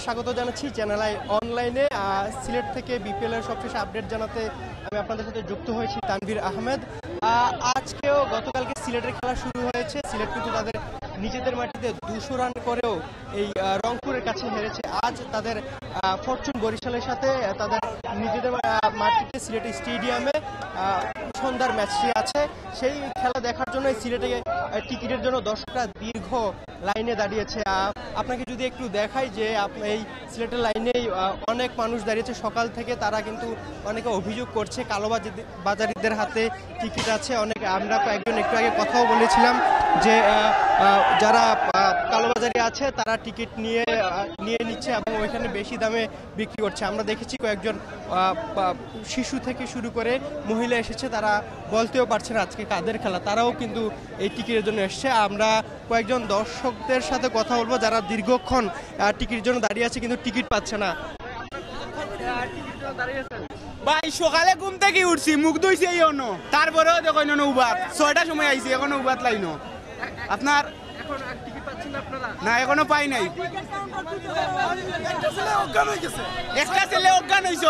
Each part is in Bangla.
স্বাগত জানাচ্ছি চ্যানেল আই অনলাইনে। সিলেট থেকে বিপিএল এর সবশেষ আপডেট জানাতে আমি আপনাদের সাথে যুক্ত হয়েছি তানভীর আহমেদ। আজকেও গতকালকে সিলেটের খেলা শুরু হয়েছে। সিলেট কিন্তু তাদের নিজেদের মাটিতে 200 রান করেও এই রংপুরের কাছে হেরেছে। আজ তাদের ফরচুন বরিশালের সাথে তাদের নিজেদের মাটিতে সিলেট স্টেডিয়ামে সন্ধ্যার ম্যাচটি আছে। সেই খেলা দেখার জন্য সিলেটে টিকিটের জন্য দর্শকরা দীর্ঘ লাইনে দাঁড়িয়েছে। আপনাকে যদি একটু দেখাই যে এই সিলেটের লাইনেই অনেক মানুষ দাঁড়িয়েছে সকাল থেকে। তারা কিন্তু অনেকে অভিযোগ করছে কালোবাজারিদের হাতে টিকিট আছে। অনেকে আমরা কয়েকজন একটু আগে কথাও বলেছিলাম যে যারা কালোবাজারি আছে তারা টিকিট নিয়ে নিচ্ছে এবং ওইখানে বেশি দামে বিক্রি করছে। আমরা দেখেছি কয়েকজন শিশু থেকে শুরু করে মহিলা এসেছে, তারা বলতেও পারছে না আজকে কাদের খেলা, তারাও কিন্তু এই টিকিটের জন্য এসছে। আমরা কয়েকজন দর্শকদের সাথে কথা বলবো যারা দীর্ঘক্ষণ টিকিটের জন্য দাঁড়িয়ে আছে কিন্তু টিকিট পাচ্ছে না। ভাই সকালে ঘুম থেকে উঠছি, মুখ ধুইছি এখনো, তারপরেও দেখো উবাত 6টার সময় আইছি, এখনো উবাত লাইনো আপনার না, এখনো পাই নাই। একটা ছেলে অজ্ঞান হয়েছে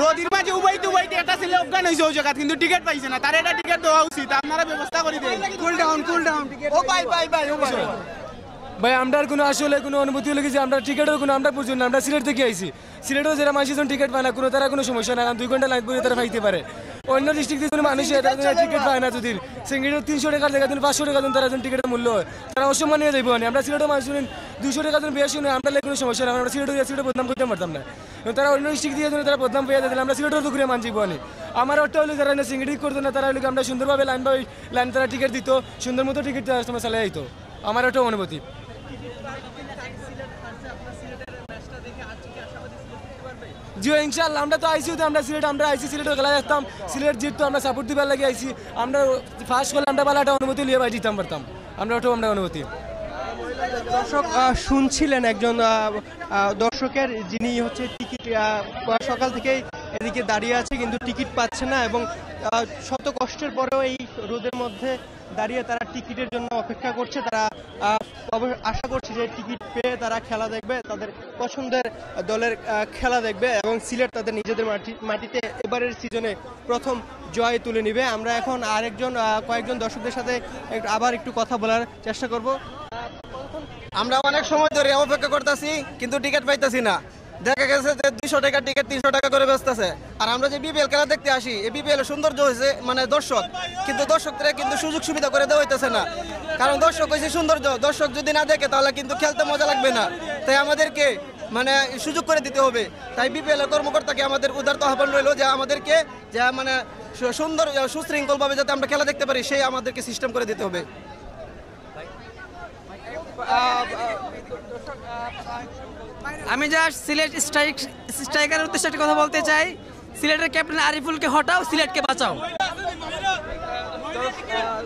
রোদির মাঝে উবাইতে উবাইতে একটা ছেলে অজ্ঞান হয়েছে ওই জায়গা, কিন্তু টিকিট পাইছে না। তার একটা টিকিট দেওয়া উচিত, আপনারা ব্যবস্থা করে দেন। কুল ডাউন ও ভাই ভাই আমরা কোনো আসলে কোনো অনুভূতি হলে যে আমরা টিকিটের কোনো আমরা বুঝুন না। আমরা সিলেট থেকে আইছি, সিলেটেও যারা মানুষজন টিকিট পায় না কোনো, তারা কোনো সমস্যা না, 2 ঘন্টা লাইন পরে তারা পাইতে পারে। অন্য ডিস্ট্রিক্টে কোনো মানুষ টিকিট পায় না, যদি সিঙ্গেলের 300 টাকার জায়গা 500 টাকা তারা টিকিটের মূল্য হয়, তারা অসম্মানীয় যাইব না। আমরা সিলেটের মানুষ 200 টাকা বেশি নয়, আমরা কোনো সমস্যা না, আমরা সিলেটে বদনাম করতে পারতাম না। তারা অন্য ডিস্ট্রিক্ট দিয়ে তারা বদনাম পেয়ে যাচ্ছিল, আমরা সিলেটের দুপুরে মানজিব না। আমার অর্থ হলে যারা সিঙ্গেল করতো না, তারা হলে আমরা সুন্দরভাবে লাইন তারা টিকিট দিত, সুন্দর মতো টিকিট চালাই যেত। আমার একটা অনুভূতি। জি ইনশাআল্লাহ, আমরা তো আইসি, আমরা আইসি সিলেটের খেলা দেখতাম, সিলেট জিততো, আমরা সাপোর্ট দিবার লাগে আইসি। আমরা ফার্স্ট হলে আমরা ভালো একটা অনুভূতি নিয়ে জিততাম পারতাম, আমরা অনুভূতি। দর্শক শুনছিলেন একজন দর্শকের, যিনি হচ্ছে টিকিট সকাল থেকেই এদিকে দাঁড়িয়ে আছে কিন্তু টিকিট পাচ্ছে না এবং শত কষ্টের পরেও এই রোদের মধ্যে দাঁড়িয়ে তারা টিকিটের জন্য অপেক্ষা করছে। তারা আশা করছে যে টিকিট পেয়ে তারা খেলা দেখবে, তাদের পছন্দের দলের খেলা দেখবে এবং সিলেট তাদের নিজেদের মাটিতে এবারের সিজনে প্রথম জয় তুলে নিবে। আমরা এখন কয়েকজন দর্শকদের সাথে আবার একটু কথা বলার চেষ্টা করব। আমরা অনেক সময় ধরে অপেক্ষা করতেছি কিন্তু টিকিট পাইতেছি না। দেখা গেছে যে 200 টাকা টিকিট 300 টাকা করে বেচতেছে। আর আমরা যে বিপিএল খেলা দেখতে আসি, এই বিপিএল সৌন্দর্য হয়েছে মানে দর্শক, কিন্তু দর্শকদের কিন্তু সুযোগ সুবিধা করে দেওয়া হইতেছে না। কারণ দর্শক হয়েছে সৌন্দর্য, দর্শক যদি না দেখে তাহলে কিন্তু খেলতে মজা লাগবে না। তাই আমাদেরকে মানে সুযোগ করে দিতে হবে। তাই বিপিএল কর্মকর্তাকে আমাদের উদারত আহ্বান রইল যে আমাদেরকে যা মানে সুন্দর সুশৃঙ্খলভাবে যাতে আমরা খেলা দেখতে পারি, সেই আমাদেরকে সিস্টেম করে দিতে হবে। আমি যা সিলেট স্ট্রাইকারের উদ্দেশ্যে একটা কথা বলতে চাই, সিলেটের ক্যাপ্টেন আরিফুলকে হটাও, সিলেটকে বাঁচাও।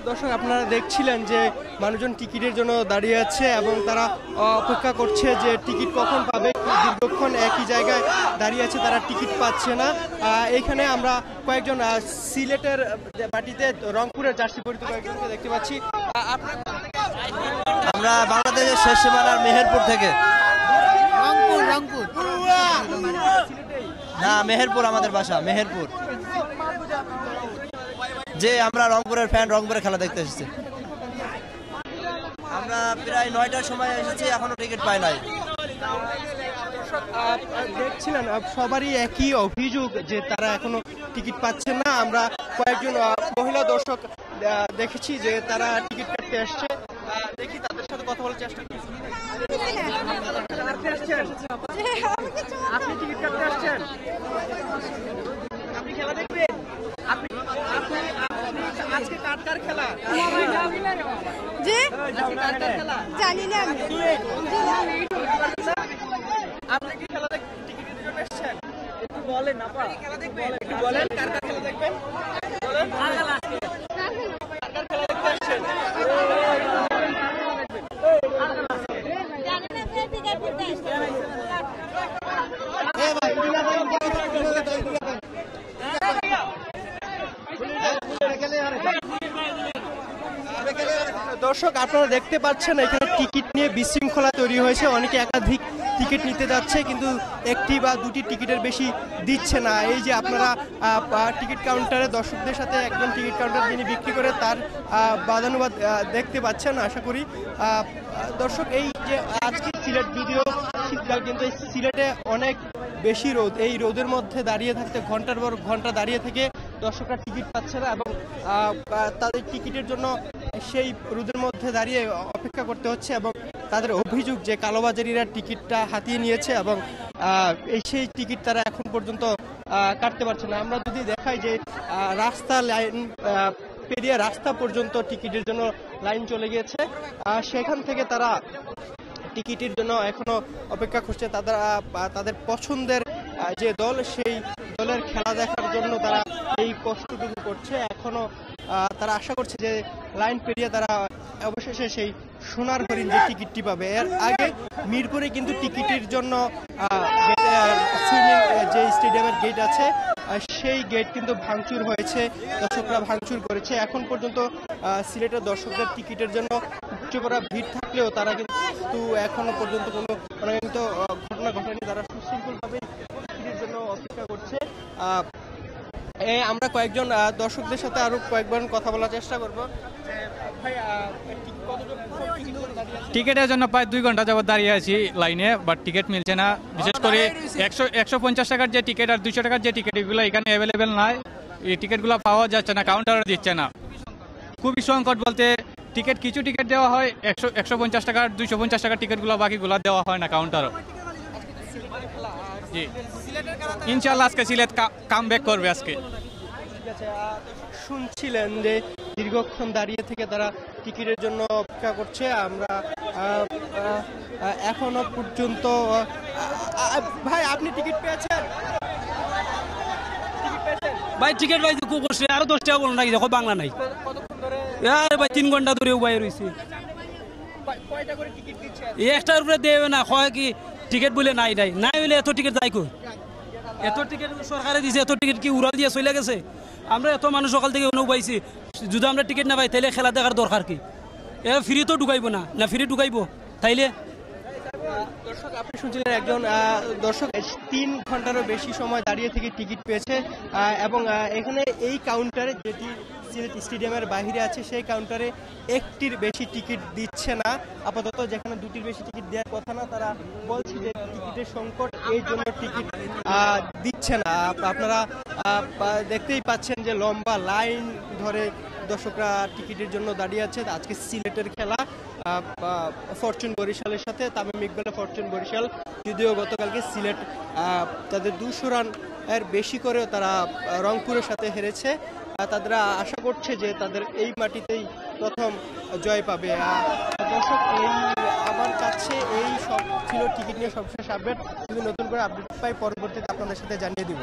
দর্শক আপনারা দেখছিলেন যে মানুষজন টিকিটের জন্য দাঁড়িয়ে আছে এবং তারা অপেক্ষা করছে যে টিকিট কখন পাবে। দীর্ঘক্ষণ একই জায়গায় দাঁড়িয়ে আছে, তারা টিকিট পাচ্ছে না। এইখানে আমরা কয়েকজন সিলেটের মাটিতে রংপুরের জার্সি পরিহিত কয়েকজনকে দেখতে পাচ্ছি। আমরা বাংলাদেশের শেষ সীমানার মেহেরপুর থেকে। না, মেহেরপুর আমাদের বাসা, মেহেরপুর। যে আমরা রংপুরের ফ্যান, রংপুরে খেলা দেখতে এসেছি। আমরা প্রায় 9টার সময় এসেছি, এখনো টিকিট পাই নাই। দেখছিলেন সবারই একই অভিযোগ যে তারা এখনো টিকিট পাচ্ছে না। আমরা কয়েকজন মহিলা দর্শক দেখেছি যে তারা টিকিট কাটতে আসছে, দেখি তাদের সাথে কথা বলার চেষ্টা করছি। আপনি টিকিট কাটতে আসছেন? আপনি খেলা দেখবেন? আজকে কার খেলা? জি খেলা জানি না আমি। আপনি কি খেলা টিকিটের জন্য এসেছেন? একটু বলেন আপা, খেলা দেখবেন? একটু বলেন কার খেলা দেখবেন? বলেন কার খেলা দেখতে আসছেন? জানি না টিকিট করতে আসছে। দর্শক আপনারা দেখতে পাচ্ছেন এখানে টিকিট নিয়ে বিশৃঙ্খলা তৈরি হয়েছে। অনেকে একাধিক টিকিট নিতে যাচ্ছে, কিন্তু একটি বা দুটি টিকিটের বেশি দিচ্ছে না। এই যে আপনারা টিকিট কাউন্টারে দর্শকদের সাথে একজন টিকিট কাউন্টার যিনি বিক্রি করে তার বাদানুবাদ দেখতে পাচ্ছেন আশা করি। দর্শক, এই যে আজকে সিলেট যদিও শীতকাল, কিন্তু এই সিলেটে অনেক বেশি রোদ। এই রোদের মধ্যে দাঁড়িয়ে থাকতে ঘন্টার পর ঘন্টা দাঁড়িয়ে থেকে দর্শকরা টিকিট পাচ্ছে না এবং তাদের টিকিটের জন্য সেই রোদের মধ্যে দাঁড়িয়ে অপেক্ষা করতে হচ্ছে এবং তাদের অভিযোগ যে কালোবাজারিরা টিকিটটা হাতিয়ে নিয়েছে এবং সেই টিকিট তারা এখন পর্যন্ত কাটতে পারছে না। আমরা যদি দেখাই যে রাস্তা লাইন পেরিয়ে রাস্তা পর্যন্ত টিকিটের জন্য লাইন চলে গিয়েছে, সেখান থেকে তারা টিকিটের জন্য এখনো অপেক্ষা করছে। তাদের পছন্দের যে দল সেই দলের খেলা দেখার জন্য তারা এই কষ্টটুকু করছে। এখনো তারা আশা করছে যে লাইন পেরিয়ে তারা অবশেষে সেই সোনার হরিণ যে টিকিটটি পাবে। এর আগে মিরপুরে কিন্তু টিকিটের জন্য সুইমিং যে স্টেডিয়ামের গেট আছে সেই গেট কিন্তু ভাঙচুর হয়েছে, দর্শকরা ভাঙচুর করেছে। এখন পর্যন্ত সিলেটের দর্শকদের টিকিটের জন্য উপচে পড়া ভিড় থাকলেও তারা কিন্তু এখনো পর্যন্ত কোনো ঘটনা ঘটেনি। তারা সুশৃঙ্খলভাবে টিকিটের জন্য অপেক্ষা করছে। আমরা কয়েকজন দর্শকদের সাথে আরো কয়েকবার কথা বলার চেষ্টা করবো। টিকিটের জন্য প্রায় 2 ঘন্টা যাবত দাঁড়িয়ে আছি লাইনে, বাট টিকিট মিলছে না। বিশেষ করে 150 টাকার যে টিকিট আর 200 টাকার যে টিকিট এগুলো এখানে অ্যাভেলেবেল নাই। এই টিকিটগুলো পাওয়া যাচ্ছে না, কাউন্টারে দিচ্ছে না। খুবই সংকট বলতে কিছু টিকিট দেওয়া হয় 150 টাকার 250 টাকার টিকিটগুলো, বাকিগুলো দেওয়া হয় না কাউন্টারও। জি, ইনশাআল্লাহ আজকে সিলেট কামব্যাক করবে আজকে। শুনছিলেন যে দীর্ঘক্ষণ দাঁড়িয়ে থেকে তারা টিকিটের জন্য অপেক্ষা করছে। আমরা এখনো পর্যন্ত ভাই, আপনি টিকিট পেয়েছেন? ভাই টিকিট ভাই করছে আরো 10 টাকা বলো নাকি, দেখো বাংলা নাই। ভাই 3 ঘন্টা ধরে উবাই রয়েছে। কয়টা করে টিকিট দিচ্ছে? একটার উপরে দেবে না, হয় কি টিকিট বলে নাই হইলে এত টিকিট যাই কই? এত টিকিট সরকারে দিছে, এত টিকিট কি উড়াল দিয়ে চলে গেছে? আমরা এত মানুষ সকাল থেকে উবাইছি, যদি আমরা টিকিট না পাই তাইলে খেলা দেখার দরকার কি? ফ্রি তো ঢুকাইবো না ফ্রি ঢুকাইবো তাইলে? দর্শক, আপনি শুনছিলেন একজন দর্শক 3 ঘন্টারও বেশি সময় দাঁড়িয়ে থেকে টিকিট পেয়েছে এবং এখানে এই কাউন্টারে, যেটি সিলেট স্টেডিয়ামের বাইরে আছে, সেই কাউন্টারে একটির বেশি টিকিট দিচ্ছে না আপাতত। যেখানে 2টির বেশি টিকিট দেওয়ার কথা না, তারা বলছে যে টিকিটের সংকট, এই জন্য টিকিট দিচ্ছে না। আপনারা দেখতেই পাচ্ছেন যে লম্বা লাইন ধরে দর্শকরা টিকিটের জন্য দাঁড়িয়ে আছে। আজকে সিলেটের খেলা ফরচুন বরিশালের সাথে, তামিম ইকবালের ফরচুন বরিশাল। যদিও গতকালকে সিলেট তাদের 200 রান এর বেশি করেও তারা রংপুরের সাথে হেরেছে। তারা আশা করছে যে তাদের এই মাটিতেই প্রথম জয় পাবে। দর্শক, আমার কাছে এই সব ছিল টিকিট নিয়ে সবশেষ আপডেট। যদি নতুন করে আপডেট পাই পরবর্তীতে আপনাদের সাথে জানিয়ে দিব।